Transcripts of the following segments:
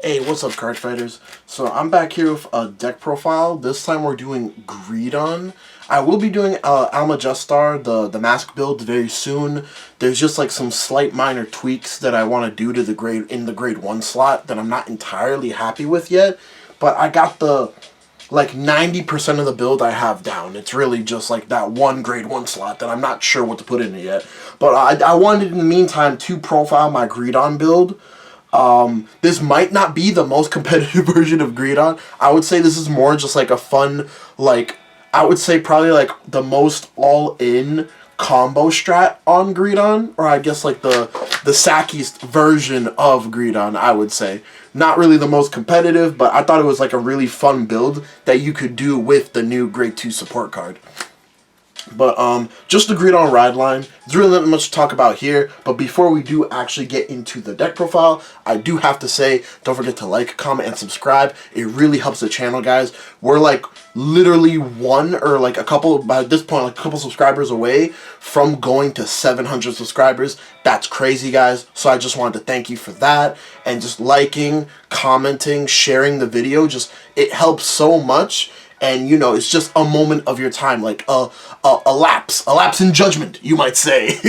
Hey, what's up, card fighters? So I'm back here with a deck profile. This time we're doing GREEDON. I will be doing Almagestar, the mask build, very soon. There's just like some slight minor tweaks that I want to do to the grade 1 slot that I'm not entirely happy with yet. But I got the like 90% of the build I have down. It's really just like that one grade 1 slot that I'm not sure what to put in it yet. But I wanted in the meantime to profile my GREEDON build. This might not be the most competitive version of GREEDON. I would say this is more just like a fun, like, I would say probably like the most all-in combo strat on GREEDON, or I guess like the sackiest version of GREEDON, I would say. Not really the most competitive, but I thought it was like a really fun build that you could do with the new grade 2 support card. But just the GREEDON ride line. There's really not much to talk about here. But before we do actually get into the deck profile, I do have to say, don't forget to like, comment, and subscribe. It really helps the channel, guys. We're like literally one or like a couple, by this point, like a couple subscribers away from going to 700 subscribers. That's crazy, guys. So I just wanted to thank you for that. And just liking, commenting, sharing the video. Just, it helps so much. And, you know, it's just a moment of your time, like a lapse in judgment, you might say.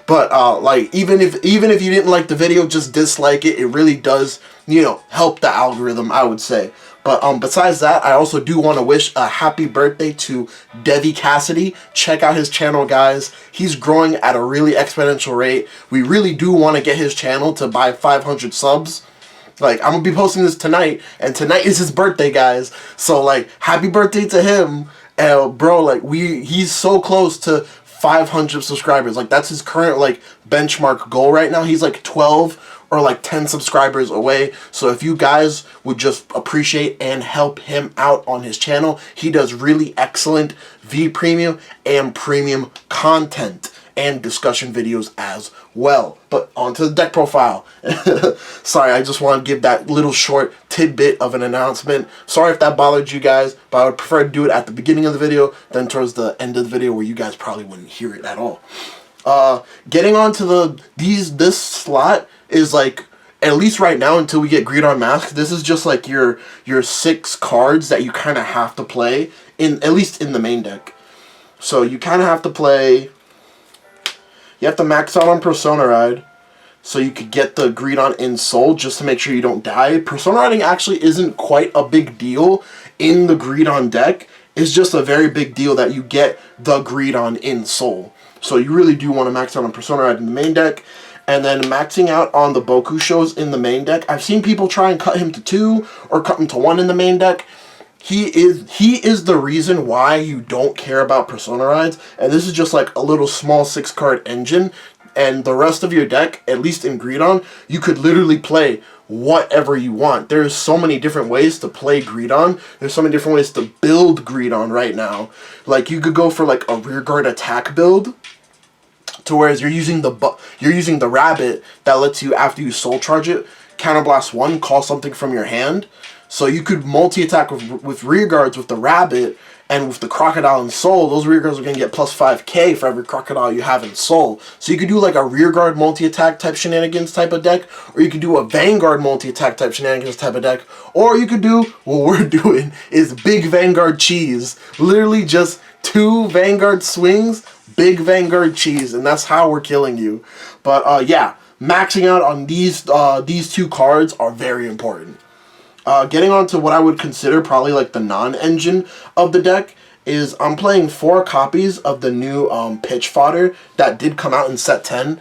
But, like, even if you didn't like the video, just dislike it. It really does, you know, help the algorithm, I would say. But, besides that, I also do want to wish a happy birthday to Devi Cassidy. Check out his channel, guys. He's growing at a really exponential rate. We really do want to get his channel to by 500 subs. Like, I'm going to be posting this tonight, and tonight is his birthday, guys. So, like, happy birthday to him. Bro, like, he's so close to 500 subscribers. Like, that's his current, like, benchmark goal right now. He's, like, 12 or, like, 10 subscribers away. So, if you guys would just appreciate and help him out on his channel, he does really excellent V Premium and Premium content and discussion videos as well. But onto the deck profile. Sorry, I just want to give that little short tidbit of an announcement. Sorry if that bothered you guys, but I would prefer to do it at the beginning of the video than towards the end of the video where you guys probably wouldn't hear it at all. Getting on to this slot is like, at least right now until we get GREEDON Mask, this is just like your 6 cards that you kind of have to play, at least in the main deck. So you kind of have to play. You have to max out on Persona Ride so you could get the GREEDON in Soul just to make sure you don't die. Persona Riding actually isn't quite a big deal in the GREEDON deck. It's just a very big deal that you get the GREEDON in Soul. So you really do want to max out on Persona Ride in the main deck. And then maxing out on the Boku shows in the main deck. I've seen people try and cut him to 2 or cut him to 1 in the main deck. He is the reason why you don't care about Persona Rides, and this is just like a little small 6-card engine, and the rest of your deck, at least in GREEDON, you could literally play whatever you want. There's so many different ways to play GREEDON. There's so many different ways to build GREEDON right now. Like, you could go for like a rearguard attack build, to whereas you're using the rabbit that lets you, after you soul charge it, counterblast 1, call something from your hand. So you could multi-attack with rearguards with the rabbit, and with the crocodile in Soul, those rearguards are going to get plus 5k for every crocodile you have in Soul. So you could do like a rearguard multi-attack type shenanigans type of deck, or you could do a Vanguard multi-attack type shenanigans type of deck, or you could do, what we're doing is big Vanguard cheese. Literally just 2 Vanguard swings, big Vanguard cheese, and that's how we're killing you. But yeah, maxing out on these 2 cards are very important. Getting on to what I would consider probably like the non-engine of the deck is I'm playing 4 copies of the new pitch fodder that did come out in set 10.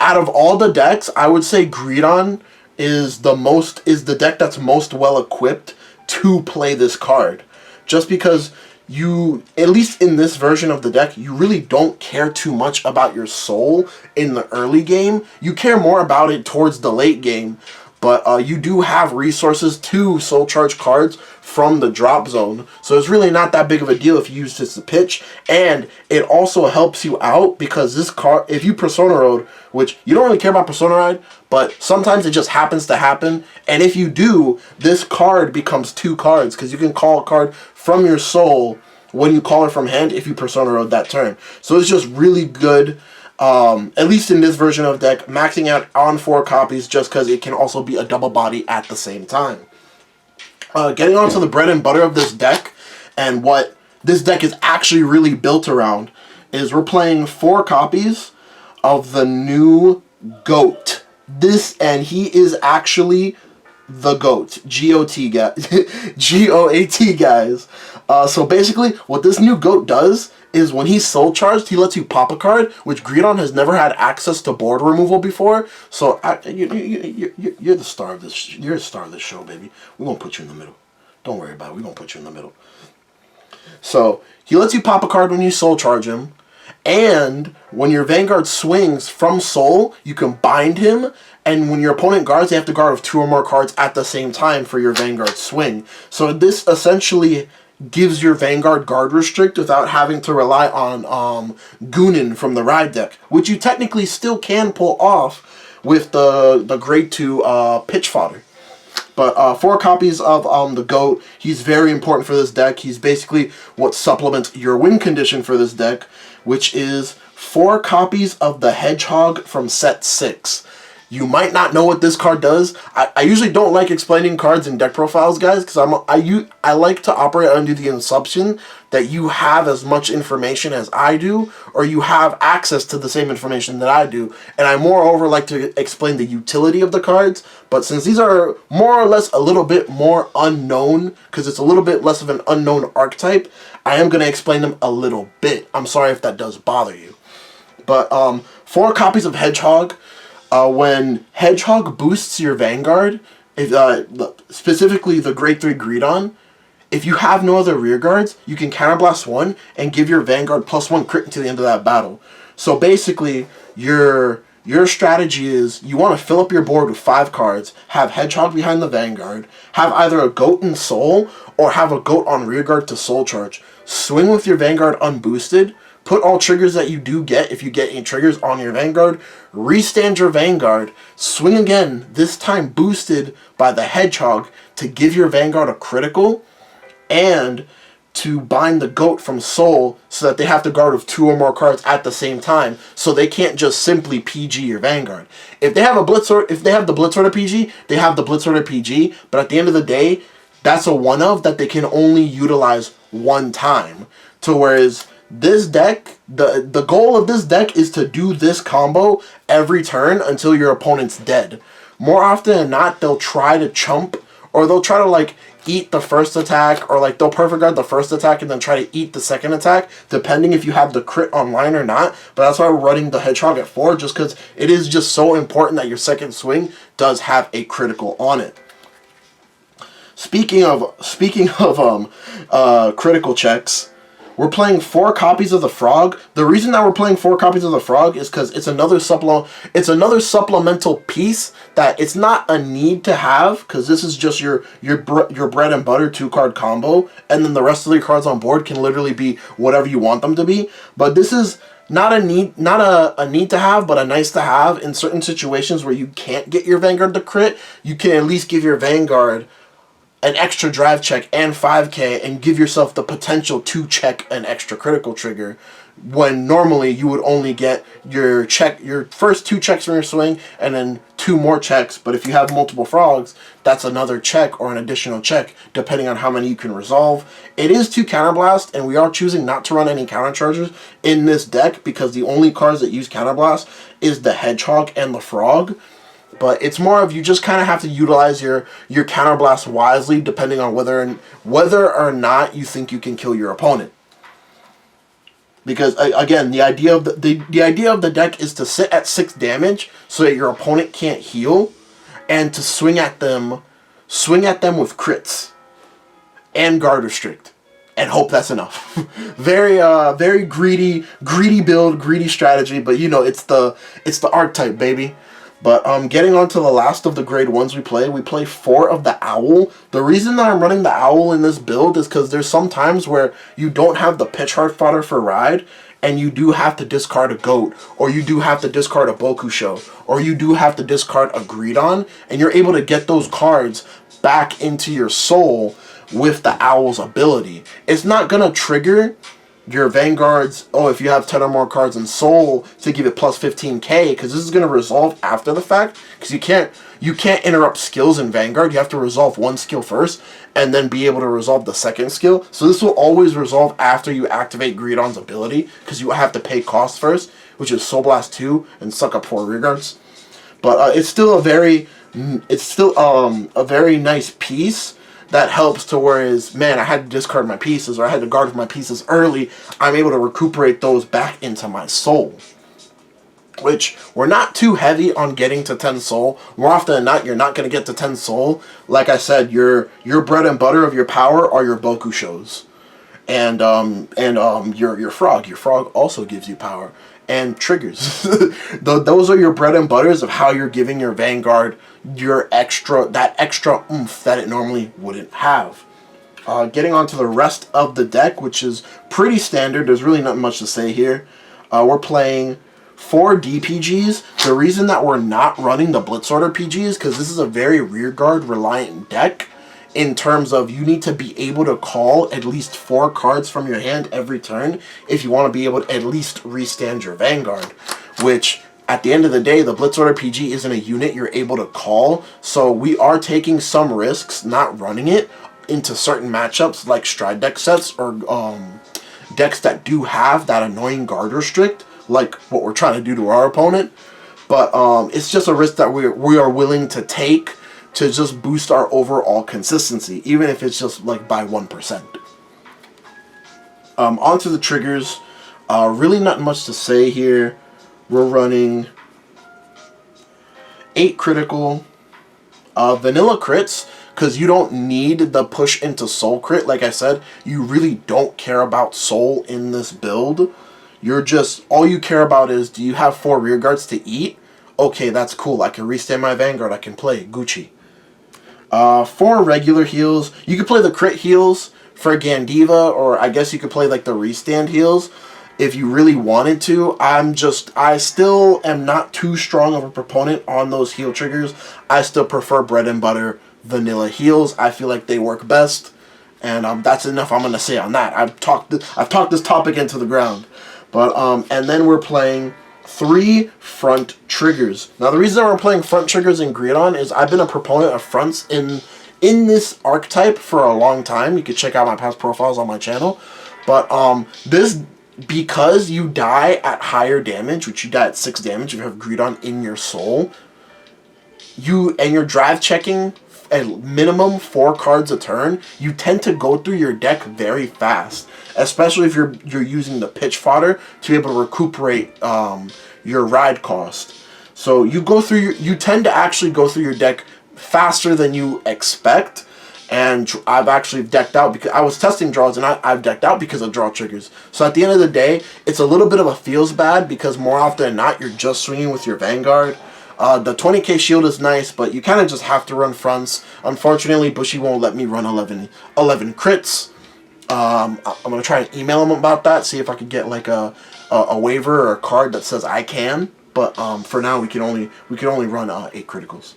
Out of all the decks, I would say GREEDON is the deck that's most well equipped to play this card. Just because you, at least in this version of the deck, you really don't care too much about your soul in the early game. You care more about it towards the late game. But you do have resources to soul charge cards from the drop zone. So it's really not that big of a deal if you use this to pitch. And it also helps you out because this card, if you Persona Road, which you don't really care about Persona Ride, but sometimes it just happens to happen. And if you do, this card becomes 2 cards because you can call a card from your soul when you call it from hand if you Persona Road that turn. So it's just really good At least in this version of deck, maxing out on 4 copies just because it can also be a double body at the same time. Getting on to the bread and butter of this deck, and what this deck is actually really built around, is we're playing 4 copies of the new GOAT. And he is actually the GOAT. G-O-T, guys. G-O-A-T, guys. So basically, what this new GOAT does is when he's soul charged, he lets you pop a card, which GREEDON has never had access to board removal before. So you're the star of this. You're the star of this show, baby. We're gonna put you in the middle. Don't worry about it. We're gonna put you in the middle. So he lets you pop a card when you soul charge him, and when your Vanguard swings from soul, you can bind him. And when your opponent guards, they have to guard with 2 or more cards at the same time for your Vanguard swing. So this essentially gives your Vanguard guard restrict without having to rely on Goonin from the ride deck, which you technically still can pull off with the grade 2 pitch fodder. But 4 copies of the GOAT. He's very important for this deck. He's basically what supplements your win condition for this deck, which is 4 copies of the Hedgehog from set 6. You might not know what this card does. I usually don't like explaining cards in deck profiles, guys, because I like to operate under the assumption that you have as much information as I do, or you have access to the same information that I do. And I moreover like to explain the utility of the cards. But since these are more or less a little bit more unknown, because it's a little bit less of an unknown archetype, I am going to explain them a little bit. I'm sorry if that does bother you. But 4 copies of Hedgehog. When Hedgehog boosts your Vanguard, specifically the grade 3 GREEDON, if you have no other rear guards, you can counterblast 1 and give your Vanguard +1 crit until the end of that battle. So basically, your strategy is you want to fill up your board with 5 cards, have Hedgehog behind the Vanguard, have either a GOAT in Soul, or have a GOAT on rear guard to Soul Charge. Swing with your Vanguard unboosted, put all triggers that you do get, if you get any triggers, on your Vanguard, restand your Vanguard, swing again, this time boosted by the Hedgehog to give your Vanguard a critical, and to bind the GOAT from Soul so that they have to guard with 2 or more cards at the same time, so they can't just simply PG your Vanguard. If they have a Blitz Order, if they have the Blitz Order PG, they have the Blitz Order PG, but at the end of the day, that's a one-of that they can only utilize one time. To whereas this deck, the goal of this deck is to do this combo every turn until your opponent's dead. More often than not, they'll try to chump, or they'll try to like eat the first attack, or like they'll perfect guard the first attack and then try to eat the second attack, depending if you have the crit online or not. But that's why we're running the Hedgehog at 4, just because it is just so important that your second swing does have a critical on it. Speaking of critical checks, we're playing 4 copies of the Frog. The reason that we're playing 4 copies of the Frog is because it's another supplemental piece that it's not a need to have, because this is just your bread and butter 2-card combo, and then the rest of the cards on board can literally be whatever you want them to be. But this is not a need to have, but a nice to have in certain situations where you can't get your Vanguard to crit. You can at least give your Vanguard an extra drive check and 5k and give yourself the potential to check an extra critical trigger, when normally you would only get your first 2 checks from your swing and then 2 more checks. But if you have multiple Frogs, that's another check or an additional check depending on how many you can resolve. It is 2 counterblast, and we are choosing not to run any counter charges in this deck because the only cards that use counterblast is the Hedgehog and the Frog. But it's more of you just kind of have to utilize your counterblast wisely, depending on whether or not you think you can kill your opponent. Because again, the idea of the deck is to sit at 6 damage so that your opponent can't heal, and to swing at them with crits and guard restrict, and hope that's enough. Very greedy build, greedy strategy. But you know, it's the archetype, baby. But getting on to the last of the grade 1s we play 4 of the Owl. The reason that I'm running the Owl in this build is because there's some times where you don't have the pitch hard fodder for ride, and you do have to discard a GOAT, or you do have to discard a Bokusho, or you do have to discard a GREEDON, and you're able to get those cards back into your soul with the Owl's ability. It's not going to trigger your Vanguards, oh, if you have 10 or more cards in Soul, to give it plus 15k, because this is going to resolve after the fact, because you can't interrupt skills in Vanguard. You have to resolve one skill first, and then be able to resolve the second skill. So this will always resolve after you activate GREEDON's ability, because you have to pay cost first, which is Soul Blast 2, and suck up 4 rear guards. But it's still a very nice piece that helps to whereas, man, I had to discard my pieces, or I had to guard my pieces early, I'm able to recuperate those back into my soul. Which, we're not too heavy on getting to 10 soul. More often than not, you're not going to get to 10 soul. Like I said, your bread and butter of your power are your Boku shows. And your frog. Your frog also gives you power. And triggers. Those are your bread and butters of how you're giving your Vanguard that extra oomph that it normally wouldn't have. Getting onto the rest of the deck, which is pretty standard. There's really not much to say here. We're playing 4 DPGs. The reason that we're not running the Blitz Order PG is because this is a very rearguard reliant deck. In terms of you need to be able to call at least 4 cards from your hand every turn if you want to be able to at least restand your Vanguard. Which, at the end of the day, the Blitz Order PG isn't a unit you're able to call. So we are taking some risks not running it into certain matchups like Stride deck sets or decks that do have that annoying guard restrict, like what we're trying to do to our opponent. But it's just a risk that we are willing to take to just boost our overall consistency, even if it's just like by 1%. Onto the triggers. Really not much to say here. We're running 8 critical vanilla crits, because you don't need the push into soul crit. Like I said, you really don't care about soul in this build. All you care about is, do you have 4 rear guards to eat? Okay, that's cool. I can restand my Vanguard. I can play Gucci. 4 regular heals. You could play the crit heals for Gandiva, or I guess you could play like the restand heals if you really wanted to. I still am not too strong of a proponent on those heal triggers. I still prefer bread and butter vanilla heals. I feel like they work best, and that's enough I'm gonna say on that. I've talked this topic into the ground. But and then we're playing 3 front triggers. Now the reason that we're playing front triggers in GREEDON is I've been a proponent of fronts in this archetype for a long time. You can check out my past profiles on my channel. But because you die at higher damage, which you die at 6 damage if you have GREEDON in your soul, you're drive checking at minimum 4 cards a turn, you tend to go through your deck very fast. Especially if you're using the pitch fodder to be able to recuperate your ride cost. So you tend to actually go through your deck faster than you expect. And I've actually decked out because I was testing draws, and I've decked out because of draw triggers. So at the end of the day, it's a little bit of a feels bad because more often than not, you're just swinging with your Vanguard. The 20k shield is nice, but you kind of just have to run fronts. Unfortunately, Bushy won't let me run 11 crits. I'm gonna try and email him about that, see if I could get like a waiver or a card that says I can. But for now, we can only run 8 criticals.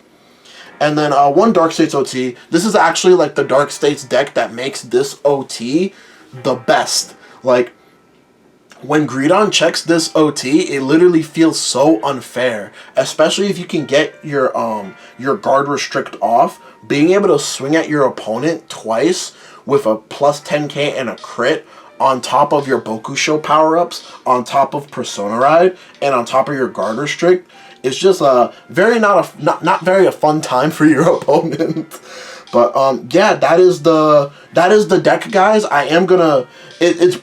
And then 1 Dark States OT. This is actually like the Dark States deck that makes this OT the best. Like, when GREEDON checks this OT, it literally feels so unfair. Especially if you can get your guard restrict off. Being able to swing at your opponent twice with a plus 10k and a crit on top of your Bokusho power-ups, on top of Persona Ride, and on top of your guard restrict, it's just a very not very a fun time for your opponent. But yeah, that is the deck, guys. I am gonna it's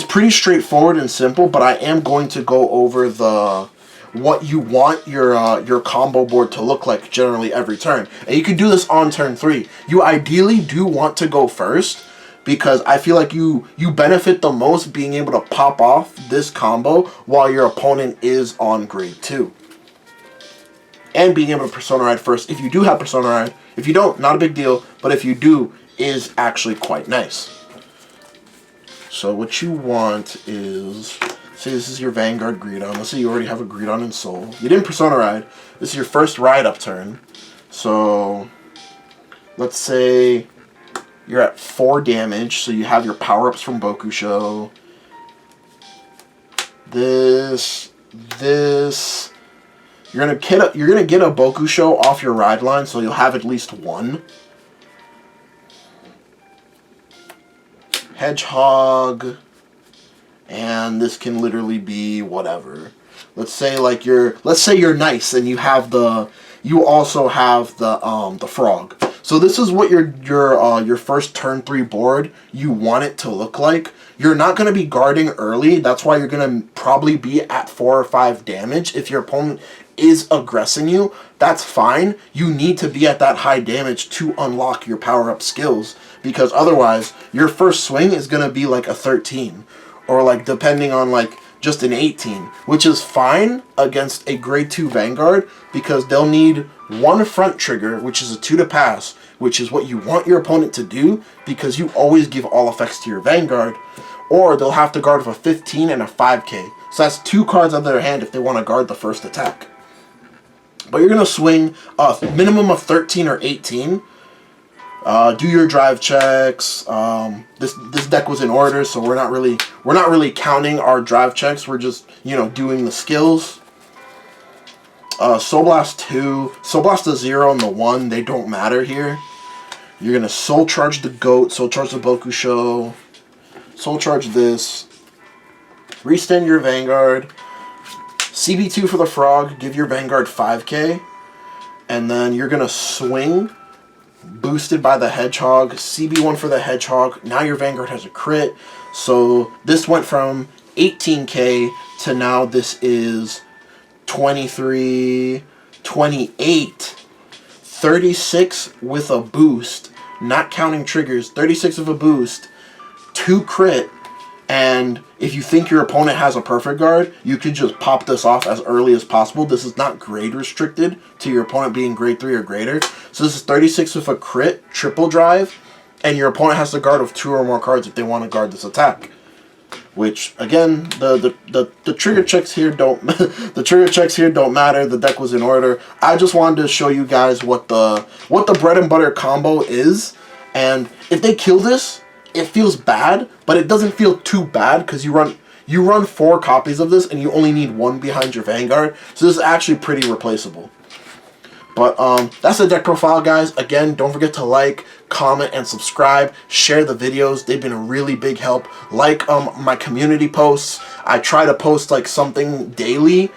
pretty straightforward and simple, but I am going to go over what you want your combo board to look like generally every turn. And you can do this on turn 3. You ideally do want to go first, because I feel like you benefit the most being able to pop off this combo while your opponent is on grade 2. And being able to Persona Ride first, if you do have Persona Ride. If you don't, not a big deal, but if you do, is actually quite nice. So what you want is, say this is your Vanguard GREEDON. Let's say you already have a GREEDON in Soul. You didn't Persona Ride. This is your first ride up turn. So let's say you're at 4 damage, so you have your power-ups from Bokusho. This. You're gonna get a Bokusho off your ride line, so you'll have at least 1. Hedgehog, and this can literally be whatever. Let's say you're nice and you also have the frog. So this is what your first turn 3 board you want it to look like. You're not going to be guarding early. That's why you're going to probably be at 4 or 5 damage. If your opponent is aggressing you, that's fine. You need to be at that high damage to unlock your power-up skills, because otherwise your first swing is going to be like a 13, or like depending on like just an 18, which is fine against a grade 2 Vanguard, because they'll need 1 front trigger, which is a 2 to pass, which is what you want your opponent to do, because you always give all effects to your Vanguard, or they'll have to guard with a 15 and a 5k. So that's 2 cards out of their hand if they want to guard the first attack. But you're going to swing a minimum of 13 or 18. Do your drive checks. This deck was in order, so we're not really counting our drive checks. We're just, doing the skills. Soul Blast 2, Soul Blast the 0 and the 1, they don't matter here. You're gonna Soul Charge the Goat, Soul Charge the Bokusho, Soul Charge this, restand your Vanguard, CB2 for the Frog, give your Vanguard 5k, and then you're gonna swing, boosted by the Hedgehog, CB1 for the Hedgehog. Now your Vanguard has a crit, so this went from 18k to now this is 23, 28, 36 with a boost, not counting triggers, 36 with a boost, 2 crit, and if you think your opponent has a perfect guard, you can just pop this off as early as possible. This is not grade restricted to your opponent being grade 3 or greater. So this is 36 with a crit, triple drive, and your opponent has to guard with 2 or more cards if they want to guard this attack. Which again, the trigger checks here don't the trigger checks here don't matter. The deck was in order. I just wanted to show you guys what the bread and butter combo is, and if they kill this, it feels bad, but it doesn't feel too bad because you run 4 copies of this and you only need 1 behind your Vanguard. So this is actually pretty replaceable. But that's the deck profile, guys. Again, don't forget to like, comment, and subscribe. Share the videos. They've been a really big help. Like my community posts. I try to post like something daily.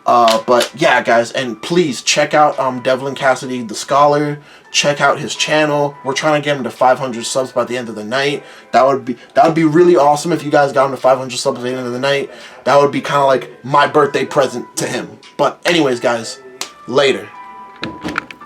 But yeah, guys, and please check out Devlin Cassidy, the Scholar. Check out his channel. We're trying to get him to 500 subs by the end of the night. That would be really awesome if you guys got him to 500 subs by the end of the night. That would be kind of like my birthday present to him. But anyways, guys, later.